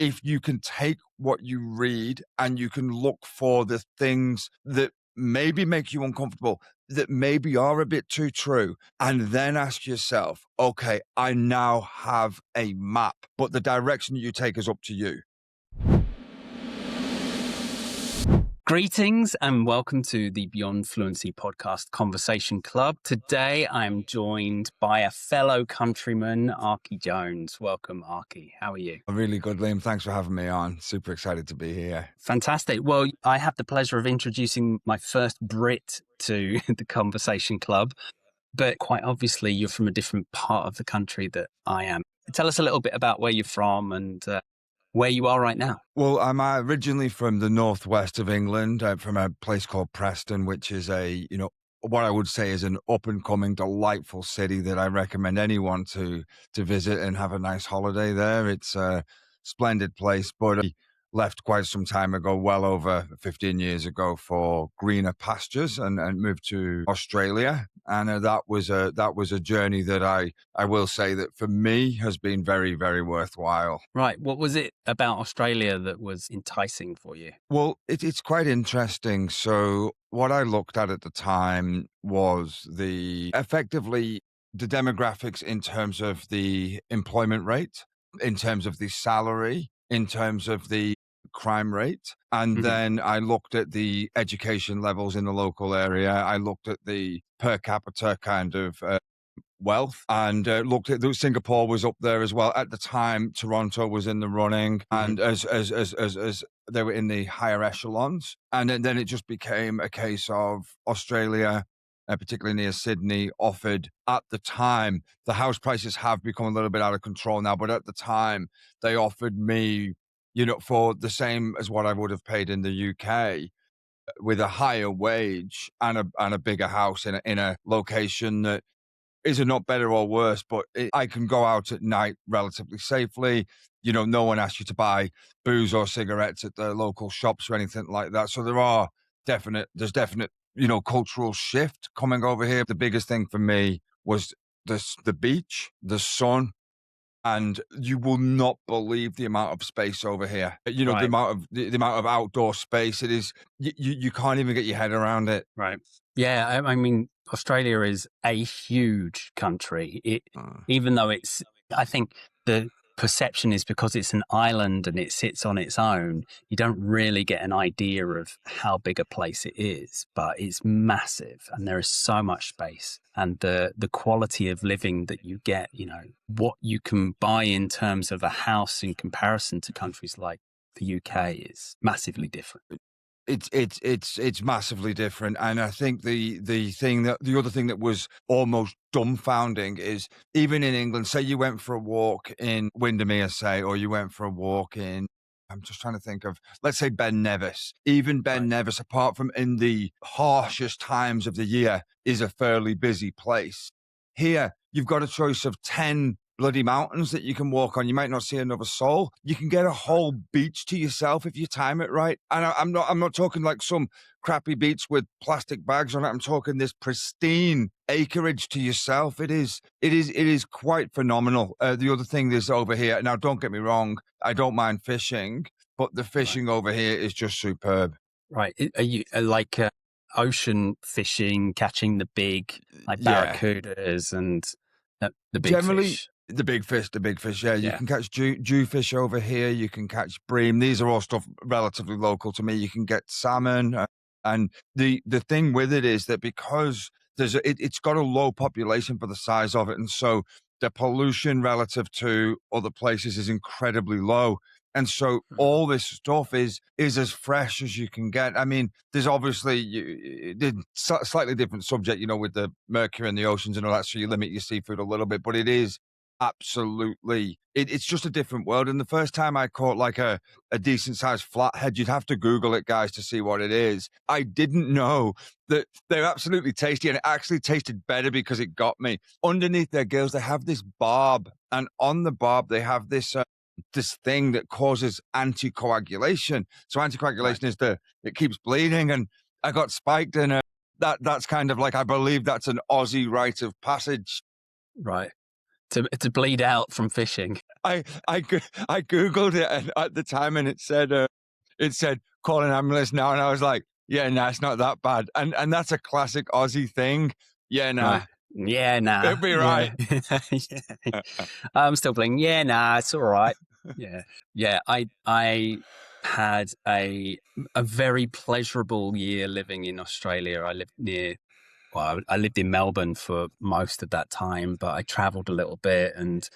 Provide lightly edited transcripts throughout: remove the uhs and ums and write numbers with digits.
if you can take what you read and you can look for the things that maybe make you uncomfortable, that maybe are a bit too true, and then ask yourself, okay, I now have a map, but the direction you take is up to you. Greetings and welcome to the Beyond Fluency Podcast Conversation Club. Today I'm joined by a fellow countryman, Arky Jones. Welcome, Arky. How are you? Really good, Liam. Thanks for having me on. Super excited to be here. Fantastic. Well, I have the pleasure of introducing my first Brit to the Conversation Club, but quite obviously you're from a different part of the country that I am. Tell us a little bit about where you're from and where you are right now. Well, I'm originally from the northwest of England, from a place called Preston, which is what I would say is an up-and-coming, delightful city that I recommend anyone to visit and have a nice holiday there. It's a splendid place, but I left quite some time ago, well over 15 years ago, for greener pastures and moved to Australia. And that was a journey that I will say that for me has been very, very worthwhile. Right. What was it about Australia that was enticing for you? Well, it's quite interesting. So what I looked at the time was effectively the demographics in terms of the employment rate, in terms of the salary, in terms of the crime rate. And then I looked at the education levels in the local area. I looked at the per capita kind of wealth and looked at Singapore was up there as well. At the time, Toronto was in the running and as they were in the higher echelons. And then it just became a case of Australia, particularly near Sydney, offered at the time, the house prices have become a little bit out of control now, but at the time they offered me, for the same as what I would have paid in the UK, with a higher wage and a bigger house in a location that is not better or worse, but I can go out at night relatively safely. No one asks you to buy booze or cigarettes at the local shops or anything like that. So there's definite, cultural shift coming over here. The biggest thing for me was the beach, the sun. And you will not believe the amount of space over here. Right. The amount of outdoor space it is. You can't even get your head around it. Right. Yeah. I mean, Australia is a huge country. Even though I think the perception is because it's an island and it sits on its own, you don't really get an idea of how big a place it is, but it's massive and there is so much space. And the quality of living that you get, what you can buy in terms of a house in comparison to countries like the UK is massively different. It's massively different. And I think the other thing that was almost dumbfounding is even in England, say you went for a walk in Windermere, or you went for a walk in, I'm just trying to think of, let's say Ben Nevis. Even Ben Nevis, apart from in the harshest times of the year, is a fairly busy place. Here, you've got a choice of 10 bloody mountains that you can walk on. You might not see another soul. You can get a whole beach to yourself if you time it right. And I'm not talking like some crappy beach with plastic bags on it. I'm talking this pristine acreage to yourself. It is quite phenomenal. The other thing is over here. Now, don't get me wrong. I don't mind fishing, but the fishing over here is just superb. Right. Are you like ocean fishing, catching the big barracudas and the big generally fish? The big fish. Yeah, you can catch jewfish over here. You can catch bream. These are all stuff relatively local to me. You can get salmon, and the thing with it is that because it's got a low population for the size of it, and so the pollution relative to other places is incredibly low. And so all this stuff is as fresh as you can get. I mean, there's obviously slightly different subject, with the mercury in the oceans and all that. So you limit your seafood a little bit, but it is absolutely, it's just a different world. And the first time I caught like a decent sized flathead, you'd have to Google it, guys, to see what it is. I didn't know that they're absolutely tasty, and it actually tasted better because it got me. Underneath their gills, they have this barb, and on the barb, they have this thing that causes anticoagulation. So anticoagulation is it keeps bleeding, and I got spiked, and that's kind of like, I believe that's an Aussie rite of passage. Right. to bleed out from fishing. I googled it at the time, and it said call an ambulance now, and I was like, yeah, nah, it's not that bad, and that's a classic Aussie thing. Yeah, nah, Right. Yeah, nah. it'll be right. Yeah. I'm still playing. Yeah, nah, it's all right. Yeah. I had a very pleasurable year living in Australia. I lived in Melbourne for most of that time, but I traveled a little bit, and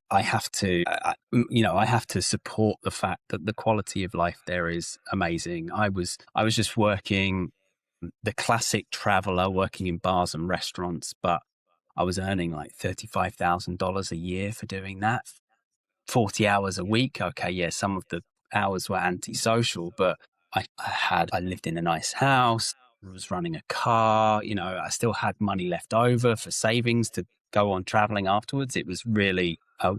I have to, I have to support the fact that the quality of life there is amazing. I was just working the classic traveler, working in bars and restaurants, but I was earning like $35,000 a year for doing that. 40 hours a week. Okay, yeah, some of the hours were antisocial, but I lived in a nice house, was running a car, I still had money left over for savings to go on traveling afterwards. It was really a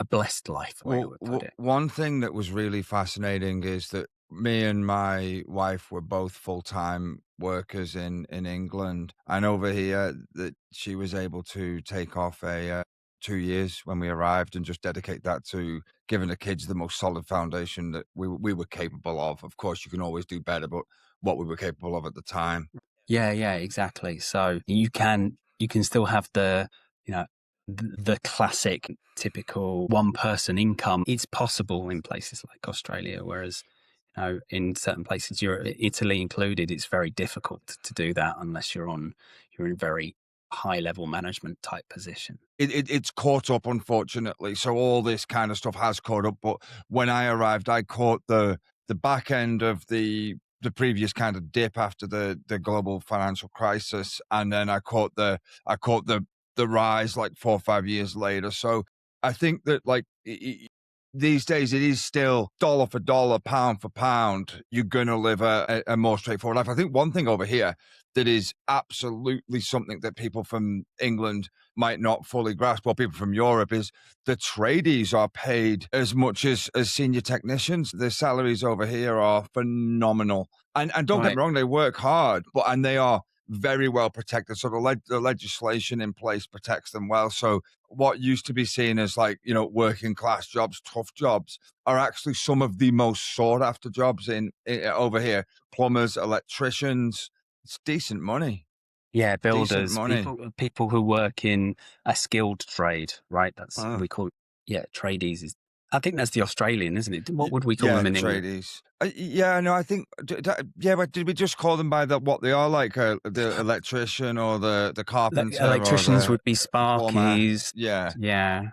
blessed life, the way I would put it. One thing that was really fascinating is that me and my wife were both full-time workers in England, and over here that she was able to take off 2 years when we arrived and just dedicate that to giving the kids the most solid foundation that we were capable of. Of course, you can always do better, but what we were capable of at the time. Yeah, exactly. So you can still have the classic typical one person income. It's possible in places like Australia, whereas in certain places, Italy included, it's very difficult to do that unless you're in very high level management type position. It's caught up, unfortunately. So all this kind of stuff has caught up. But when I arrived, I caught the back end of the previous kind of dip after the global financial crisis, and then I caught the rise like 4 or 5 years later. So I think that like these days it is still dollar for dollar, pound for pound, you're gonna live a more straightforward life. I think one thing over here that is absolutely something that people from England might not fully grasp, or people from Europe, is the tradies are paid as much as senior technicians. Their salaries over here are phenomenal. And don't get me wrong, they work hard, and they are very well protected. So the legislation in place protects them well. So what used to be seen as like, working class jobs, tough jobs, are actually some of the most sought after jobs in over here. Plumbers, electricians, it's decent money. Yeah, builders, people who work in a skilled trade, right? That's we call it. Yeah, tradies. I think that's the Australian, isn't it? What would we call them in England? Tradies. I think. But did we just call them by what they are, like the electrician or the carpenter? Electricians would be sparkies. Yeah.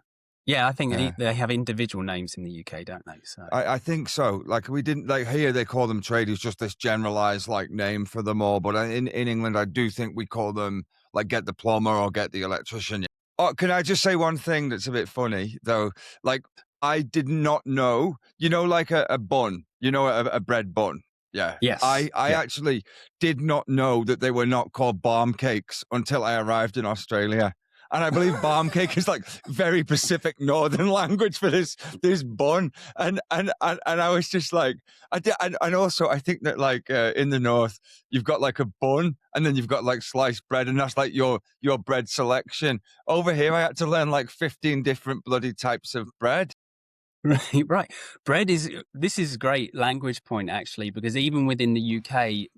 I think they have individual names in the UK, don't they? So I think so. Like we didn't like here they call them tradies, just this generalized like name for them all. But in England, I do think we call them like get the plumber or get the electrician. Oh, can I just say one thing that's a bit funny though? Like I did not know, like a bun, a bread bun. Yeah. Yes. I actually did not know that they were not called barm cakes until I arrived in Australia. And I believe barm cake is like very Pacific Northern language for this bun. And I was just like, and also I think that like in the North, you've got like a bun and then you've got like sliced bread, and that's like your bread selection. Over here, I had to learn like 15 different bloody types of bread. Right. This is a great language point actually, because even within the UK,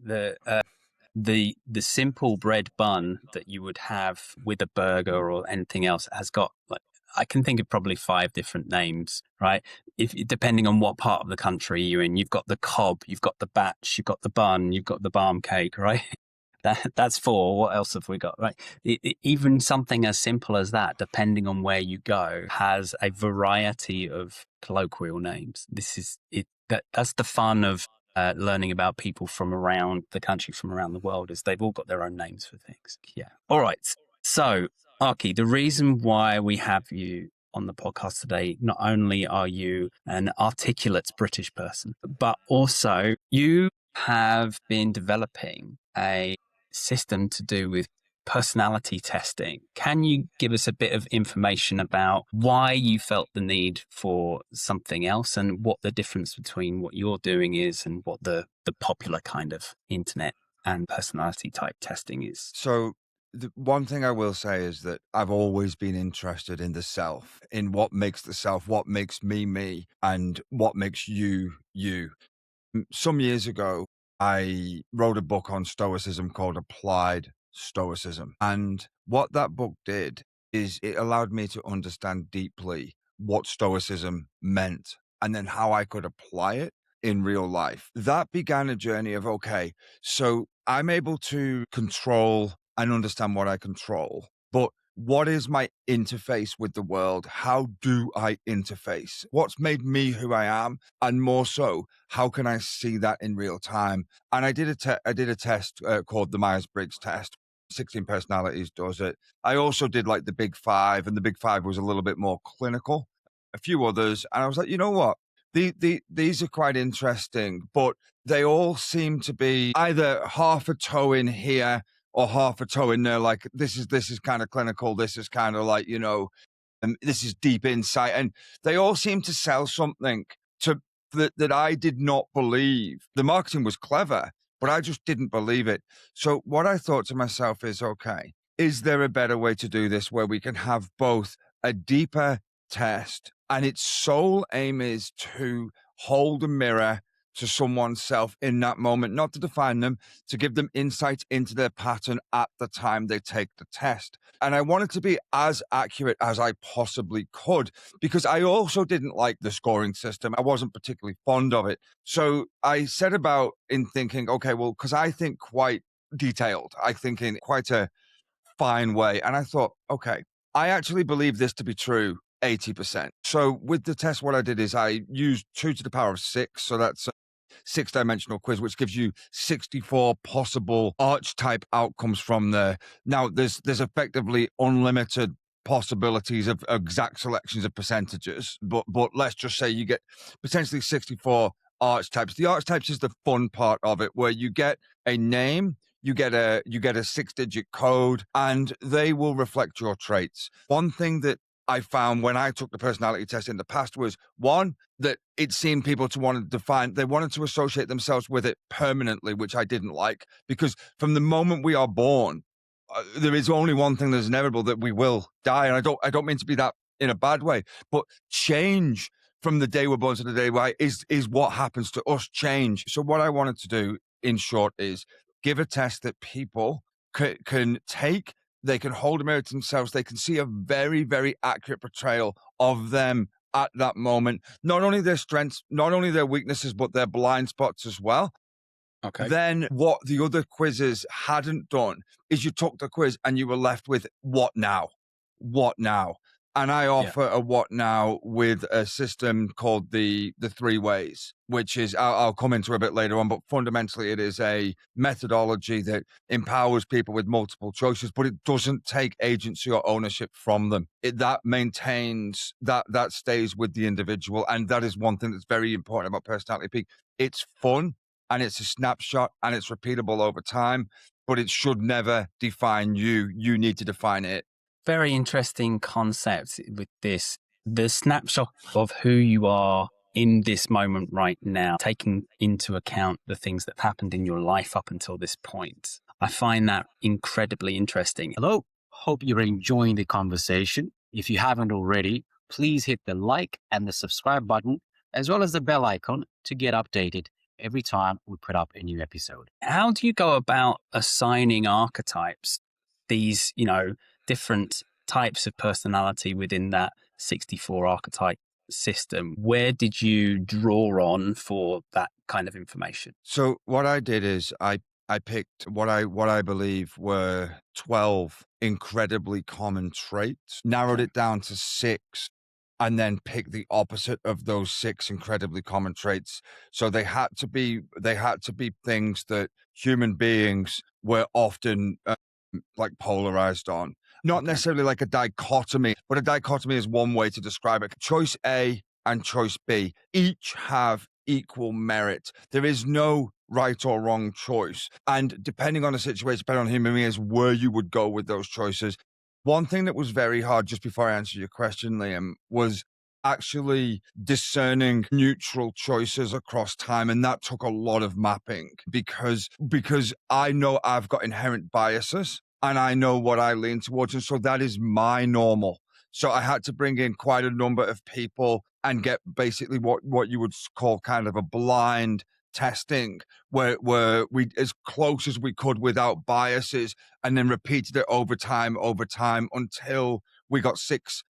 the simple bread bun that you would have with a burger or anything else has got, like, I can think of probably 5 different names, right? Depending on what part of the country you're in, you've got the cob, you've got the batch, you've got the bun, you've got the barm cake, right? That's 4. What else have we got, right? Even something as simple as that, depending on where you go, has a variety of colloquial names. That's the fun of learning about people from around the country, from around the world, is they've all got their own names for things. Yeah. All right. So, Arky, the reason why we have you on the podcast today, not only are you an articulate British person, but also you have been developing a system to do with personality testing. Can you give us a bit of information about why you felt the need for something else and what the difference between what you're doing is and what the popular kind of internet and personality type testing is? So The one thing I will say is that I've always been interested in the self, in what makes the self, what makes me me, and what makes you you. Some years ago, I wrote a book on Stoicism called Applied Stoicism. And what that book did is it allowed me to understand deeply what Stoicism meant and then how I could apply it in real life. That began a journey of, okay, so I'm able to control and understand what I control, but what is my interface with the world? How do I interface? What's made me who I am? And more so, how can I see that in real time? And I did a test called the Myers-Briggs test. 16 personalities does it. I also did like the Big Five, and the Big Five was a little bit more clinical. A few others, and I was like, you know what? These are quite interesting, but they all seem to be either half a toe in here or half a toe in there. Like this is kind of clinical. This is kind of like, this is deep insight, and they all seem to sell something to that I did not believe. The marketing was clever, but I just didn't believe it. So what I thought to myself is, okay, is there a better way to do this where we can have both a deeper test and its sole aim is to hold a mirror to someone's self in that moment, not to define them, to give them insight into their pattern at the time they take the test. And I wanted to be as accurate as I possibly could because I also didn't like the scoring system. I wasn't particularly fond of it. So I set about in thinking, okay, well, because I think quite detailed, I think in quite a fine way. And I thought, okay, I actually believe this to be true 80%. So with the test, what I did is I used 2 to the power of 6. So that's 6-dimensional quiz, which gives you 64 possible archetype outcomes from there. Now, there's effectively unlimited possibilities of exact selections of percentages, but let's just say you get potentially 64 archetypes. The archetypes is the fun part of it, where you get a name, you get a 6-digit code, and they will reflect your traits. One thing that I found when I took the personality test in the past was one, that it seemed people to want to define, they wanted to associate themselves with it permanently, which I didn't like, because from the moment we are born, there is only one thing that's inevitable, that we will die. And I don't mean to be that in a bad way, but change from the day we're born to the day we is what happens to us. Change. So what I wanted to do in short is give a test that people can take. They can hold a mirror to themselves. They can see a very, very accurate portrayal of them at that moment. Not only their strengths, not only their weaknesses, but their blind spots as well. Okay. Then what the other quizzes hadn't done is you took the quiz and you were left with what now? What now? And I offer a what now with a system called the 3 ways, which is, I'll come into a bit later on, but fundamentally it is a methodology that empowers people with multiple choices, but it doesn't take agency or ownership from them. That maintains, that stays with the individual. And that is one thing that's very important about Personality Peak. It's fun and it's a snapshot and it's repeatable over time, but it should never define you. You need to define it. Very interesting concept with this, the snapshot of who you are in this moment right now, taking into account the things that have happened in your life up until this point. I find that incredibly interesting. Hello, hope you're enjoying the conversation. If you haven't already, please hit the like and the subscribe button, as well as the bell icon to get updated every time we put up a new episode. How do you go about assigning archetypes, these, different types of personality within that 64 archetype system? Where did you draw on for that kind of information? So what I did is I picked what I believe were 12 incredibly common traits, narrowed it down to 6, and then picked the opposite of those 6 incredibly common traits. So they had to be things that human beings were often like polarized on. Not necessarily like a dichotomy, but a dichotomy is one way to describe it. Choice A and choice B each have equal merit. There is no right or wrong choice. And depending on the situation, depending on human beings, where you would go with those choices. One thing that was very hard, just before I answer your question, Liam, was actually discerning neutral choices across time. And that took a lot of mapping because I know I've got inherent biases. and I know what I lean towards. And so that is my normal. So I had to bring in quite a number of people and get basically what you would call kind of a blind testing, where we, as close as we could without biases, and then repeated it over time until we got 6.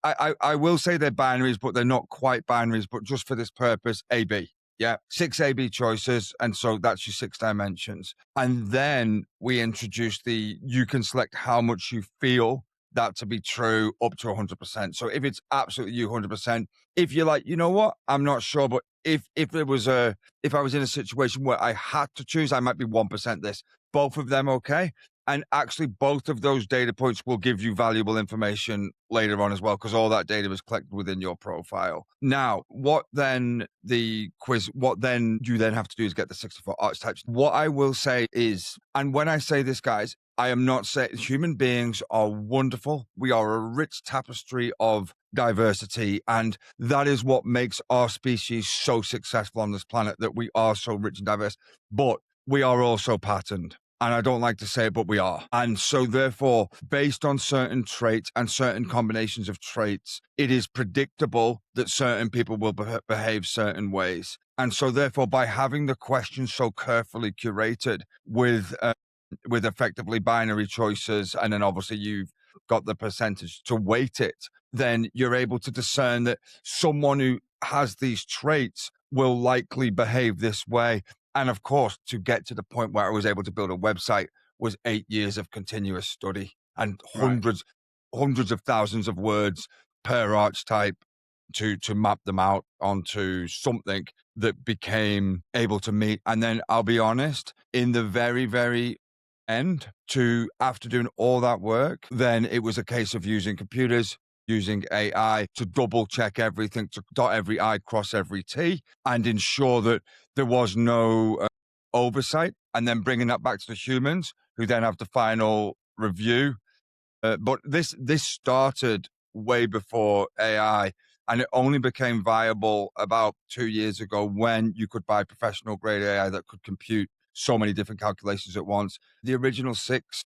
I will say they're binaries, but they're not quite binaries, but just for this purpose, AB. Yeah, 6 AB choices. And so that's your 6 dimensions. And then we introduced you can select how much you feel that to be true up to 100%. So if it's absolutely you 100%, if you're like, you know what, I'm not sure, but if I was in a situation where I had to choose, I might be 1% this. Both of them okay. And actually, both of those data points will give you valuable information later on as well, because all that data is collected within your profile. Now, what then you then have to do is get the 64 archetypes. What I will say is, and when I say this, guys, I am not saying human beings are wonderful. We are a rich tapestry of diversity, and that is what makes our species so successful on this planet, that we are so rich and diverse. But we are also patterned. And I don't like to say it, but we are. And so therefore, based on certain traits and certain combinations of traits, it is predictable that certain people will behave certain ways. And so therefore, by having the questions so carefully curated with effectively binary choices, and then obviously you've got the percentage to weight it, then you're able to discern that someone who has these traits will likely behave this way. And of course, to get to the point where I was able to build a website was 8 years of continuous study and hundreds of thousands of words per archetype to map them out onto something that became able to meet. And then I'll be honest, in the very, very end, after doing all that work, then it was a case of using computers, using AI to double check everything, to dot every I, cross every T, and ensure that there was no oversight, and then bringing that back to the humans, who then have the final review. But this started way before AI, and it only became viable about 2 years ago, when you could buy professional grade AI that could compute so many different calculations at once. The original 6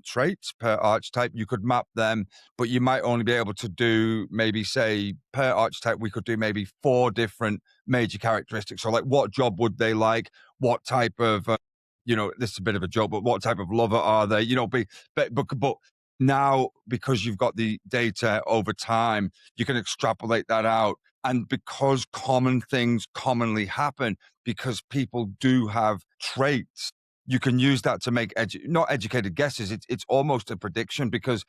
traits per archetype, you could map them, but you might only be able to do, maybe say per archetype, we could do maybe 4 different major characteristics. So like, what job would they like? What type of, this is a bit of a joke, but what type of lover are they? But now, because you've got the data over time, you can extrapolate that out. And because common things commonly happen, because people do have traits, you can use that to make not educated guesses. It's almost a prediction, because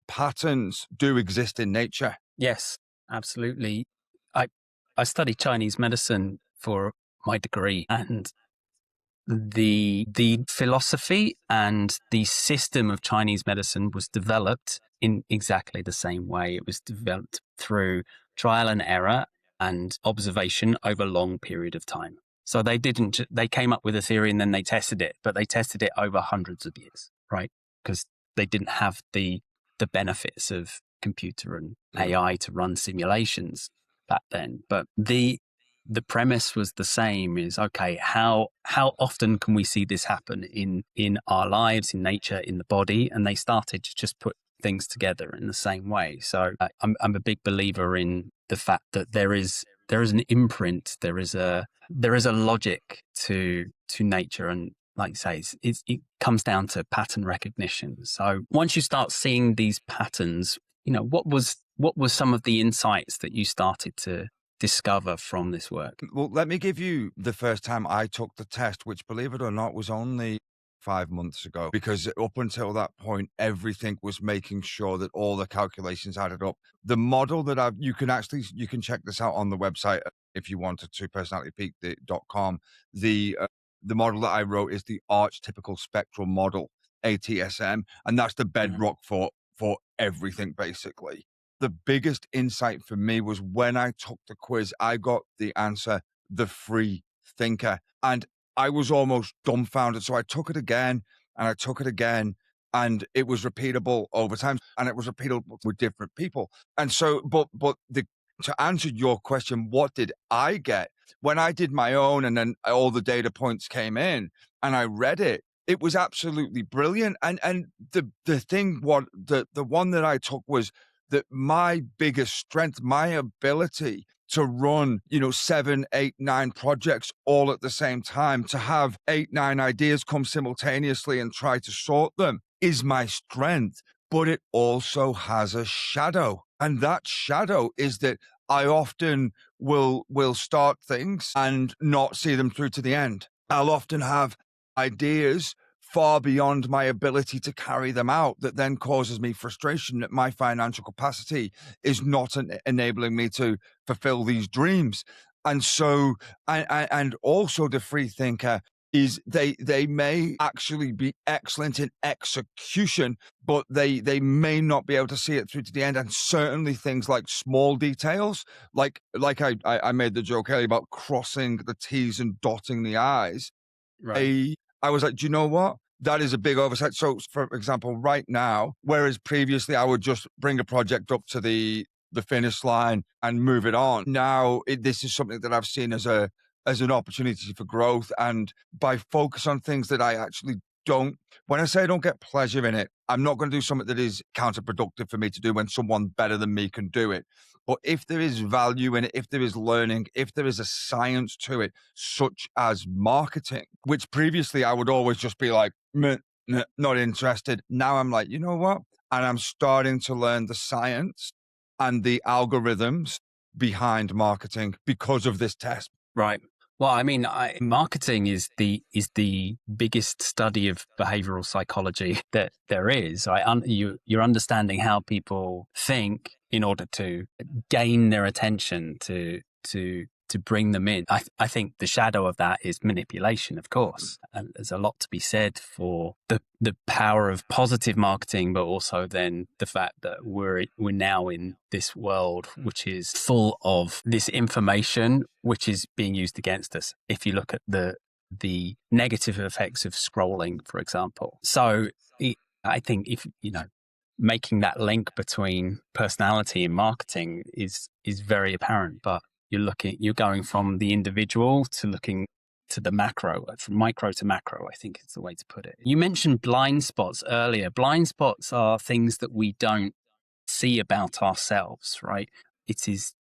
patterns do exist in nature. Yes, absolutely. I studied Chinese medicine for my degree, and the philosophy and the system of Chinese medicine was developed in exactly the same way. It was developed through trial and error and observation over a long period of time. So they came up with a theory and then they tested it, but they tested it over hundreds of years, right? Because they didn't have the benefits of computer and AI to run simulations back then. But the premise was the same, is, okay, how often can we see this happen in our lives, in nature, in the body? And they started to just put things together in the same way. So I'm a big believer in the fact that there is an imprint, there is a logic to nature, and like you say, it comes down to pattern recognition. So once you start seeing these patterns, what was some of the insights that you started to discover from this work? Well, let me give you the first time I took the test, which, believe it or not, was only 5 months ago, because up until that point, everything was making sure that all the calculations added up. The model that you can check this out on the website if you wanted to, personalitypeak.com. The model that I wrote is the archetypical spectral model, ATSM, and that's the bedrock for everything, basically. The biggest insight for me was when I took the quiz, I got the answer, the free thinker, and I was almost dumbfounded. So I took it again, and I took it again, and it was repeatable over time, and it was repeatable with different people. And so, to answer your question, what did I get? When I did my own, and then all the data points came in, and I read it, it was absolutely brilliant. And the thing, the one that I took was that my biggest strength, my ability to run, 7, 8, 9 projects all at the same time, to have 8, 9 ideas come simultaneously and try to sort them is my strength. But it also has a shadow. And that shadow is that I often will start things and not see them through to the end. I'll often have ideas far beyond my ability to carry them out that then causes me frustration that my financial capacity is not enabling me to fulfill these dreams. And so, and also the free thinker is they may actually be excellent in execution, but they may not be able to see it through to the end. And certainly things like small details, like I made the joke earlier about crossing the T's and dotting the I's. Right. I was like, do you know what? That is a big oversight. So, for example, right now, whereas previously I would just bring a project up to the finish line and move it on. Now, this is something that I've seen as an opportunity for growth. And by focus on things that I actually don't, when I say I don't get pleasure in it, I'm not going to do something that is counterproductive for me to do when someone better than me can do it. But if there is value in it, if there is learning, if there is a science to it, such as marketing, which previously I would always just be like, not interested. Now I'm like, you know what? And I'm starting to learn the science and the algorithms behind marketing because of this test. Right. Well, I mean, marketing is the biggest study of behavioral psychology that there is. You're understanding how people think in order to gain their attention, to bring them in. I think the shadow of that is manipulation, of course. And there's a lot to be said for the power of positive marketing, but also then the fact that we're now in this world which is full of this information which is being used against us. If you look at the negative effects of scrolling, for example. So I think if making that link between personality and marketing is very apparent, but you're going from the individual to looking to the macro, from micro to macro, I think is the way to put it. You mentioned blind spots earlier. Blind spots are things that we don't see about ourselves, right? It's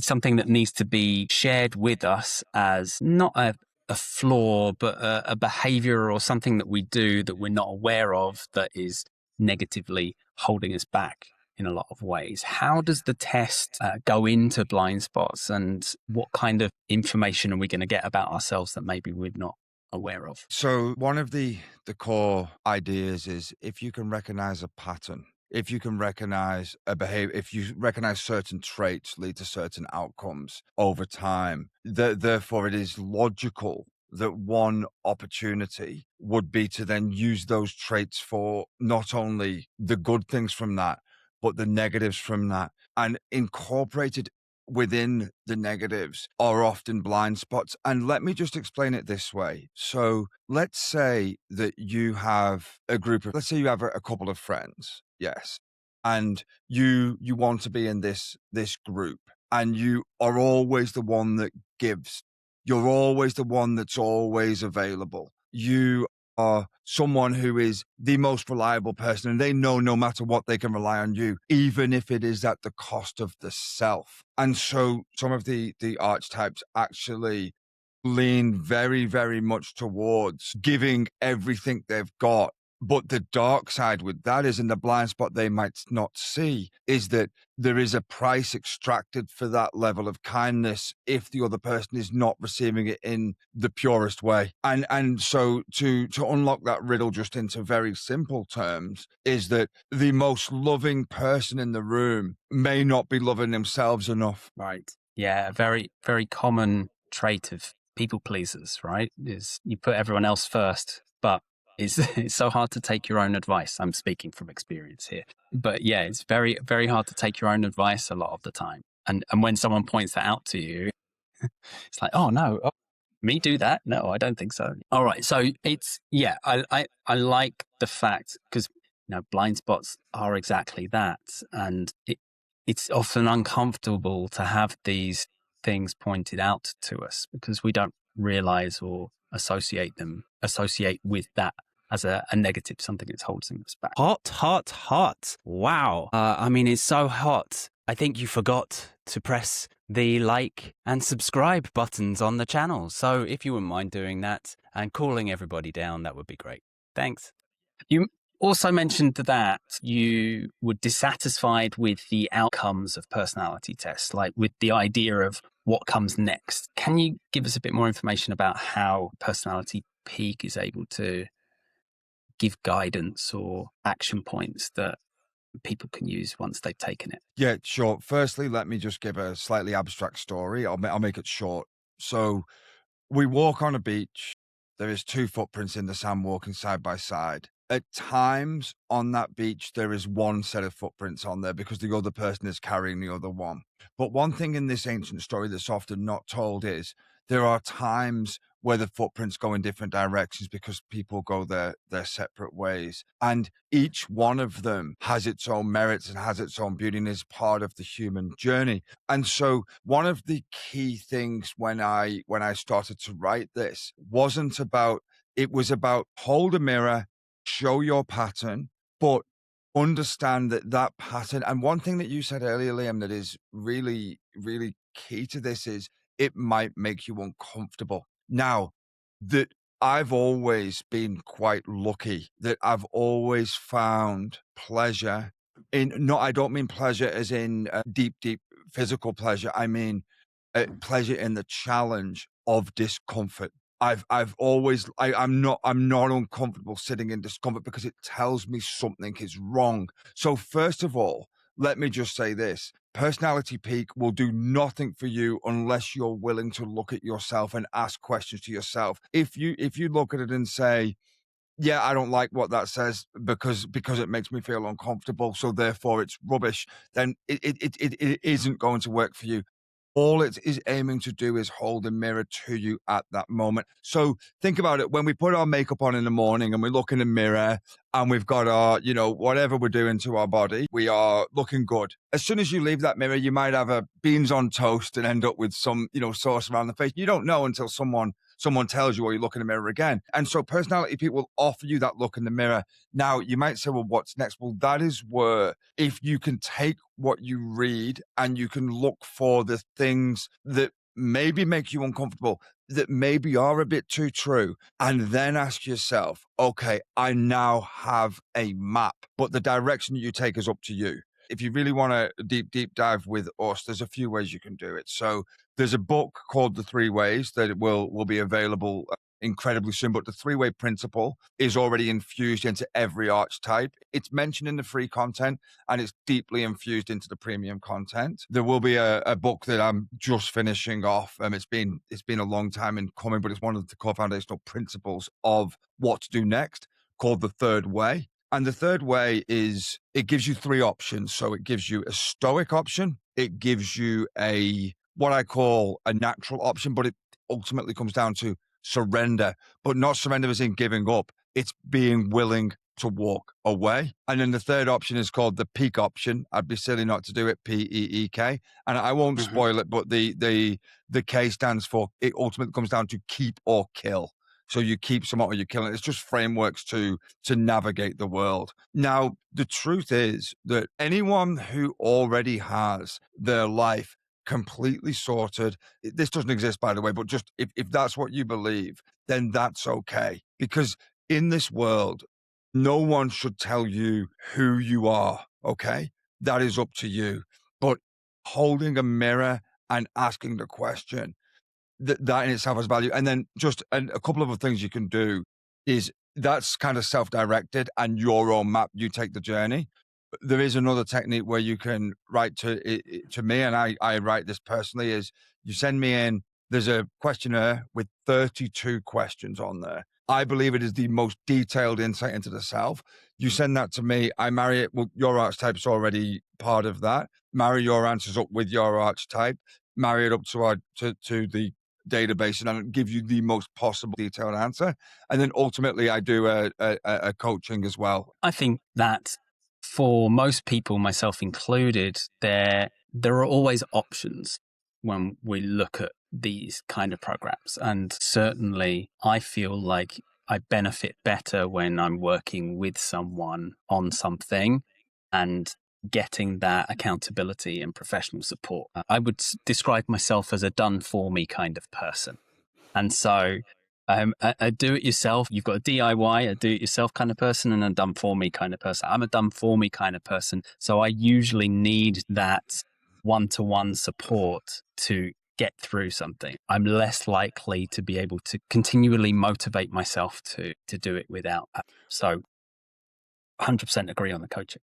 something that needs to be shared with us as not a flaw, but a behavior or something that we do that we're not aware of that is negatively holding us back in a lot of ways. How does the test go into blind spots, and what kind of information are we going to get about ourselves that maybe we're not aware of? So one of the core ideas is if you can recognize a pattern, if you can recognize a behavior, if you recognize certain traits lead to certain outcomes over time, therefore it is logical that one opportunity would be to then use those traits for not only the good things from that, but the negatives from that. And incorporated within the negatives are often blind spots. And let me just explain it this way. So let's say that you have let's say you have a couple of friends. Yes. And you want to be in this group, and you are always the one that gives. You're always the one that's always available. You are someone who is the most reliable person, and they know no matter what, they can rely on you, even if it is at the cost of the self. And so some of the archetypes actually lean very, very much towards giving everything they've got. But the dark side with that is, in the blind spot they might not see, is that there is a price extracted for that level of kindness if the other person is not receiving it in the purest way. And so to unlock that riddle just into very simple terms is that the most loving person in the room may not be loving themselves enough. Right. Yeah, a very, very common trait of people pleasers, right? Is you put everyone else first, but it's so hard to take your own advice. I'm speaking from experience here. But yeah, it's very, very hard to take your own advice a lot of the time. And when someone points that out to you, it's like, oh no, me do that? No, I don't think so. All right. So it's, yeah, I like the fact, because blind spots are exactly that. And it's often uncomfortable to have these things pointed out to us because we don't realize or associate with that as a negative, something that's holding us back. Hot. Wow. I mean, it's so hot. I think you forgot to press the like and subscribe buttons on the channel. So if you wouldn't mind doing that and calling everybody down, that would be great. Thanks. You also mentioned that you were dissatisfied with the outcomes of personality tests, like with the idea of what comes next. Can you give us a bit more information about how Personality Peak is able to give guidance or action points that people can use once they've taken it? Yeah, sure. Firstly, let me just give a slightly abstract story. I'll make it short. So we walk on a beach. There is 2 footprints in the sand walking side by side. At times on that beach, there is one set of footprints on there because the other person is carrying the other one. But one thing in this ancient story that's often not told is there are times where the footprints go in different directions because people go their separate ways. And each one of them has its own merits and has its own beauty and is part of the human journey. And so one of the key things when I started to write this it was about hold a mirror, show your pattern, but understand that pattern. And one thing that you said earlier, Liam, that is really, really key to this is it might make you uncomfortable. Now, that I've always been quite lucky that I've always found pleasure I don't mean pleasure as in deep physical pleasure. I mean pleasure in the challenge of discomfort. I'm not uncomfortable sitting in discomfort because it tells me something is wrong. So first of all, let me just say this. Personality Peak will do nothing for you unless you're willing to look at yourself and ask questions to yourself. If you look at it and say, yeah, I don't like what that says because it makes me feel uncomfortable, so therefore it's rubbish, then it isn't going to work for you. All it is aiming to do is hold a mirror to you at that moment. So think about it. When we put our makeup on in the morning and we look in the mirror and we've got our, whatever we're doing to our body, we are looking good. As soon as you leave that mirror, you might have a beans on toast and end up with some, sauce around the face. You don't know until someone tells you or you look in the mirror again. And so Personality Peak will offer you that look in the mirror. Now, you might say, well, what's next? Well, that is where if you can take what you read and you can look for the things that maybe make you uncomfortable, that maybe are a bit too true, and then ask yourself, okay, I now have a map, but the direction you take is up to you. If you really want to deep dive with us, there's a few ways you can do it. So there's a book called The 3 Ways that will be available incredibly soon, but the 3-way principle is already infused into every archetype. It's mentioned in the free content and it's deeply infused into the premium content. There will be a book that I'm just finishing off. It's been a long time in coming, but it's one of the core foundational principles of what to do next, called The 3rd Way. And the 3rd way is, it gives you 3 options. So it gives you a stoic option. It gives you what I call a natural option, but it ultimately comes down to surrender, but not surrender as in giving up. It's being willing to walk away. And then the 3rd option is called the peak option. I'd be silly not to do it, PEEK. And I won't spoil it, but the K stands for, it ultimately comes down to keep or kill. So you keep someone or you kill it. It's just frameworks to navigate the world. Now, the truth is that anyone who already has their life completely sorted, this doesn't exist, by the way, but just if that's what you believe, then that's okay. Because in this world, no one should tell you who you are, okay? That is up to you. But holding a mirror and asking the question, that in itself has value. And then just a couple of other things you can do is that's kind of self-directed and your own map, you take the journey. There is another technique where you can write to me, and I write this personally, is you send me in, there's a questionnaire with 32 questions on there. I believe it is the most detailed insight into the self. You send that to me, I marry it. Well, your archetype's already part of that. Marry your answers up with your archetype, marry it up to the database, and I'll give you the most possible detailed answer. And then ultimately I do a coaching as well. I think that for most people, myself included, there are always options when we look at these kind of programs. And certainly I feel like I benefit better when I'm working with someone on something and getting that accountability and professional support. I would describe myself as a done for me kind of person. And so a do it yourself, you've got a DIY, a do it yourself kind of person, and a done for me kind of person. I'm a done for me kind of person. So I usually need that one-to-one support to get through something. I'm less likely to be able to continually motivate myself to do it without that. So 100% agree on the coaching.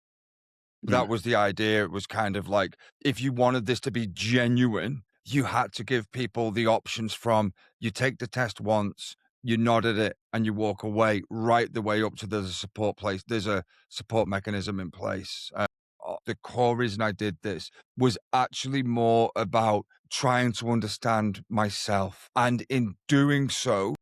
That was the idea. It was kind of like, if you wanted this to be genuine, you had to give people the options from you take the test once, you nod at it, and you walk away, right the way up to there's a support place. There's a support mechanism in place. The core reason I did this was actually more about trying to understand myself. And in doing so,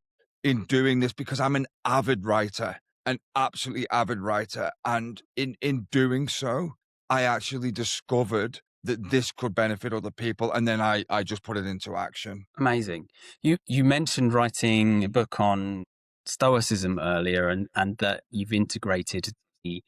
in doing this, because I'm an avid writer, an absolutely avid writer. And in doing so, I actually discovered that this could benefit other people. And then I just put it into action. Amazing. You mentioned writing a book on Stoicism earlier, and that you've integrated the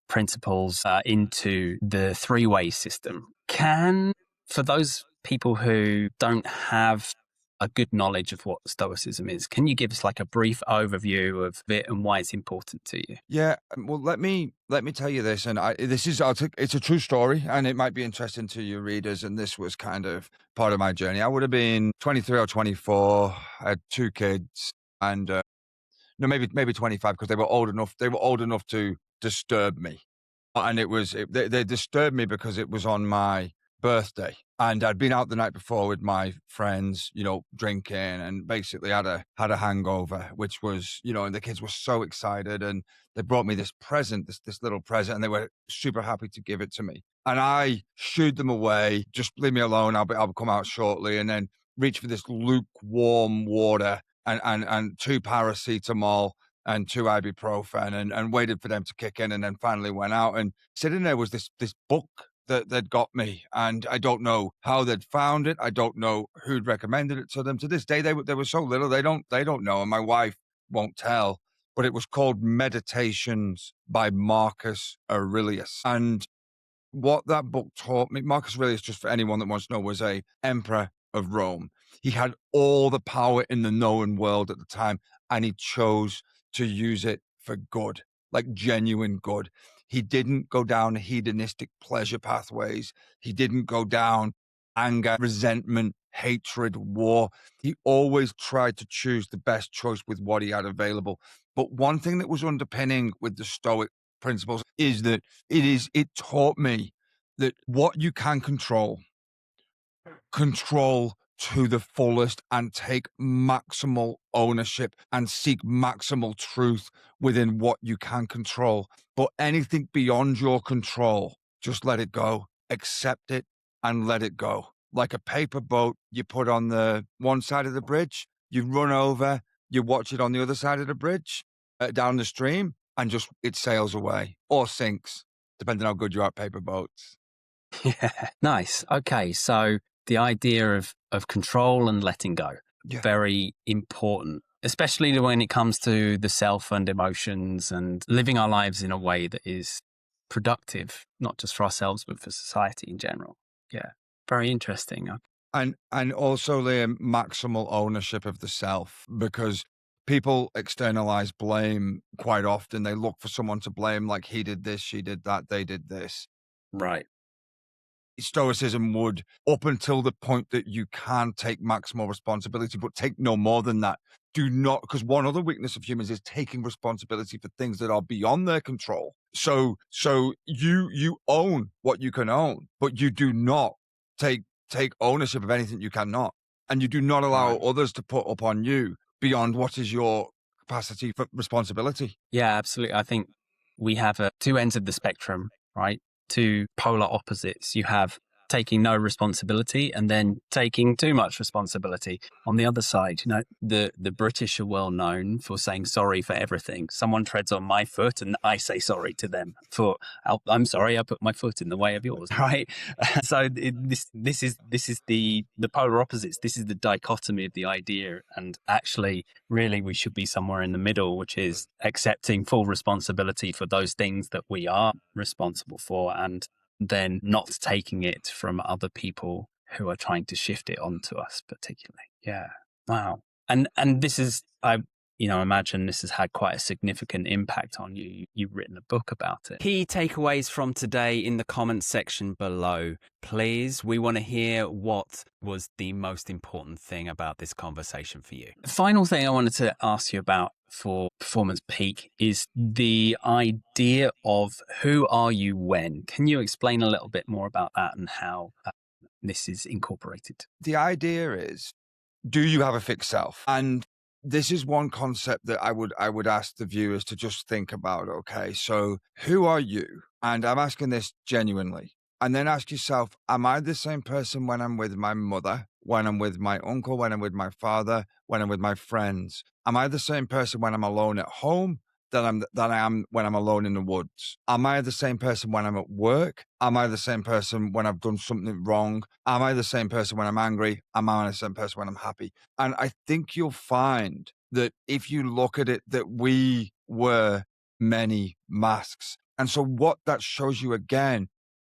principles into the three-way system. For those people who don't have a good knowledge of what Stoicism is, can you give us like a brief overview of it and why it's important to you? Yeah, well, let me tell you this, and it's a true story, and it might be interesting to your readers. And this was kind of part of my journey. I would have been 23 or 24. I had two kids, and no, maybe 25, because they were old enough. They were old enough to disturb me, and they disturbed me because it was on my birthday, and I'd been out the night before with my friends, drinking, and basically had a hangover, which was, and the kids were so excited, and they brought me this present, this little present, and they were super happy to give it to me. And I shooed them away, just leave me alone, I'll come out shortly, and then reach for this lukewarm water and two paracetamol and two ibuprofen, and waited for them to kick in, and then finally went out. And sitting there was this book that got me, and I don't know how they'd found it. I don't know who'd recommended it to them. To this day, they were so little, they don't know, and my wife won't tell. But it was called Meditations by Marcus Aurelius. And what that book taught me, Marcus Aurelius, just for anyone that wants to know, was a emperor of Rome. He had all the power in the known world at the time, and he chose to use it for good, like genuine good. He didn't go down hedonistic pleasure pathways. He didn't go down anger, resentment, hatred, war. He always tried to choose the best choice with what he had available. But one thing that was underpinning with the Stoic principles is that it taught me that what you can control to the fullest, and take maximal ownership and seek maximal truth within what you can control. But anything beyond your control, just let it go, accept it, and let it go. Like a paper boat you put on the one side of the bridge, you run over, you watch it on the other side of the bridge, down the stream, and just it sails away or sinks, depending on how good you are at paper boats. Yeah, nice. Okay, so the idea of control and letting go, very important, especially when it comes to the self and emotions and living our lives in a way that is productive, not just for ourselves, but for society in general. Yeah, very interesting. And also the maximal ownership of the self, because people externalize blame quite often. They look for someone to blame, like he did this, she did that, they did this. Right. Stoicism would, up until the point that you can take maximal responsibility, but take no more than that. Do not, because one other weakness of humans is taking responsibility for things that are beyond their control. So you own what you can own, but you do not take ownership of anything you cannot. And you do not allow others to put upon you beyond what is your capacity for responsibility. Yeah, absolutely. I think we have two ends of the spectrum, right? Two polar opposites. You have taking no responsibility and then taking too much responsibility on the other side. The British are well known for saying sorry for everything. Someone treads on my foot and I say sorry to them for, I'm sorry, I put my foot in the way of yours, right? So this is the polar opposites. This is the dichotomy of the idea. And actually, really, we should be somewhere in the middle, which is accepting full responsibility for those things that we are responsible for, and then not taking it from other people who are trying to shift it onto us particularly. Yeah. Wow. And this is, I imagine this has had quite a significant impact on you. You've written a book about it. Key takeaways from today in the comments section below, please. We want to hear what was the most important thing about this conversation for you. The final thing I wanted to ask you about for Performance Peak is the idea of who are you when? Can you explain a little bit more about that and how this is incorporated? The idea is, do you have a fixed self? And this is one concept that I would ask the viewers to just think about. Okay, so who are you? And I'm asking this genuinely. And then ask yourself, am I the same person when I'm with my mother, when I'm with my uncle, when I'm with my father, when I'm with my friends? Am I the same person when I'm alone at home than I am when I'm alone in the woods? Am I the same person when I'm at work? Am I the same person when I've done something wrong? Am I the same person when I'm angry? Am I the same person when I'm happy? And I think you'll find that if you look at it, that we wear many masks. And so what that shows you again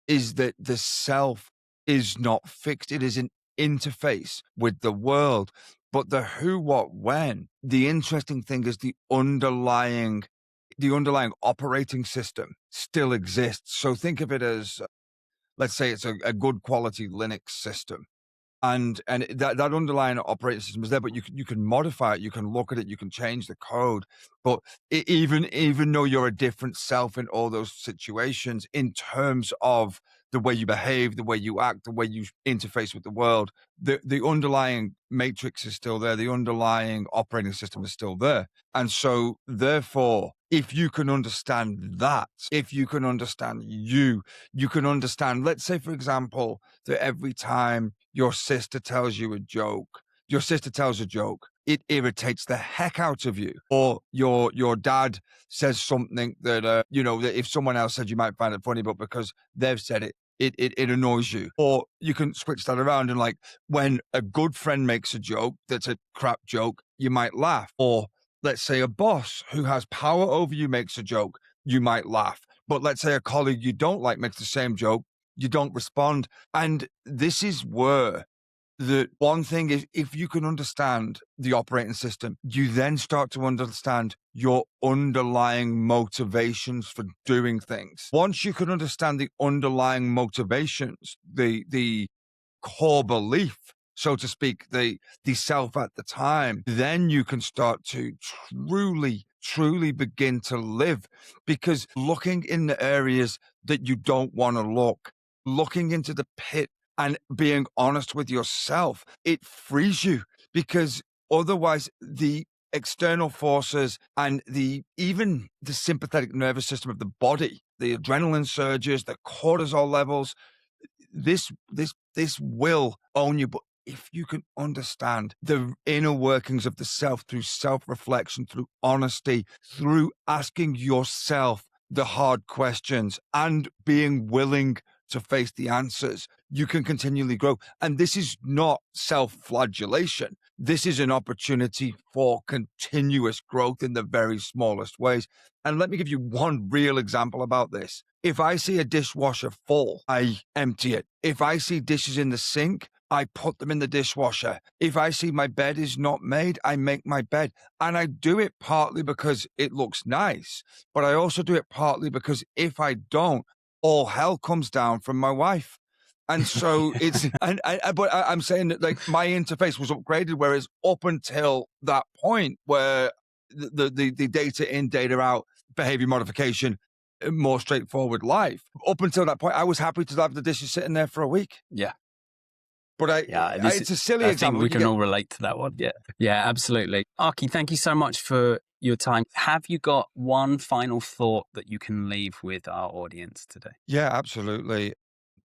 is that the self is not fixed. It is an interface with the world. But the who, what, when, the interesting thing is the underlying operating system still exists. So think of it as, let's say it's a good quality Linux system. And that underlying operating system is there, but you can modify it, you can look at it, you can change the code. But even though you're a different self in all those situations, in terms of the way you behave, the way you act, the way you interface with the world, the underlying matrix is still there. The underlying operating system is still there. And so therefore, if you can understand that, if you can understand you can understand, let's say, for example, that every time your sister tells a joke, it irritates the heck out of you. Or your dad says something that, that if someone else said, you might find it funny, but because they've said it, it annoys you. Or you can switch that around and, like, when a good friend makes a joke that's a crap joke, you might laugh. Or let's say a boss who has power over you makes a joke, you might laugh. But let's say a colleague you don't like makes the same joke, you don't respond. And this is where the one thing is, if you can understand the operating system, you then start to understand your underlying motivations for doing things. Once you can understand the underlying motivations, the core belief, so to speak, the self at the time, then you can start to truly begin to live. Because looking in the areas that you don't want to look, looking into the pit and being honest with yourself, it frees you. Because otherwise the external forces and even the sympathetic nervous system of the body, the adrenaline surges, the cortisol levels, this will own you. But if you can understand the inner workings of the self through self-reflection, through honesty, through asking yourself the hard questions and being willing to face the answers, you can continually grow. And this is not self-flagellation. This is an opportunity for continuous growth in the very smallest ways. And let me give you one real example about this. If I see a dishwasher full, I empty it. If I see dishes in the sink, I put them in the dishwasher. If I see my bed is not made, I make my bed. And I do it partly because it looks nice, but I also do it partly because if I don't, all hell comes down from my wife. And so but I'm saying that, like, my interface was upgraded, whereas up until that point where the data in, data out, behavior modification, more straightforward life, up until that point, I was happy to have the dishes sitting there for a week. Yeah. But it's a silly example. I think we can all relate to that one. Yeah, absolutely. Arky, thank you so much for your time. Have you got one final thought that you can leave with our audience today? Yeah, absolutely.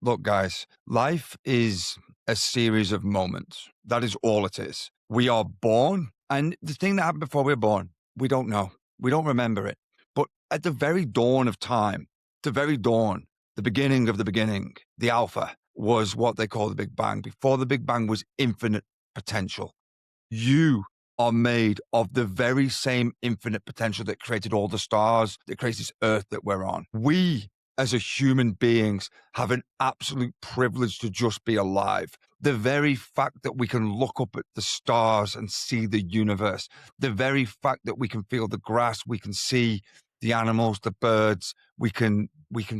Look, guys, life is a series of moments. That is all it is. We are born, and the thing that happened before we were born, we don't know. We don't remember it. But at the very dawn of time, the very dawn, the beginning of the beginning, the alpha was what they call the Big Bang. Before the Big Bang was infinite potential. You are made of the very same infinite potential that created all the stars, that creates this earth that we're on. We, as a human beings, have an absolute privilege to just be alive. The very fact that we can look up at the stars and see the universe, the very fact that we can feel the grass, we can see the animals, the birds, we can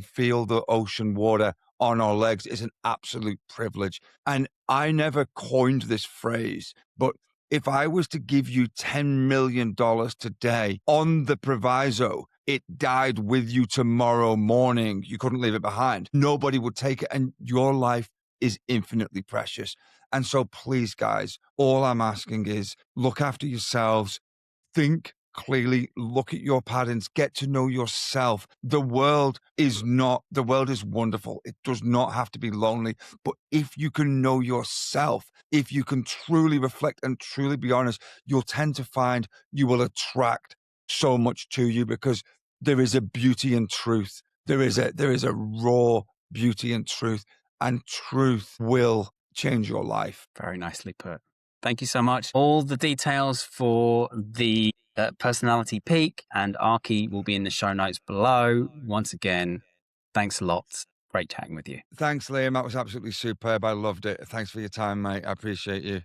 feel the ocean water on our legs is an absolute privilege. And I never coined this phrase, but if I was to give you $10 million today on the proviso, it died with you tomorrow morning, you couldn't leave it behind, nobody would take it. And your life is infinitely precious. And so please, guys, all I'm asking is look after yourselves, think clearly, look at your patterns, get to know yourself. The world is wonderful. It does not have to be lonely. But if you can know yourself, if you can truly reflect and truly be honest, you'll tend to find you will attract so much to you because there is a beauty in truth. There is a raw beauty in truth, and truth will change your life. Very nicely put. Thank you so much. All the details for the personality peak and Arky will be in the show notes below. Once again, thanks a lot. Great chatting with you. Thanks, Liam. That was absolutely superb. I loved it. Thanks for your time, mate. I appreciate you.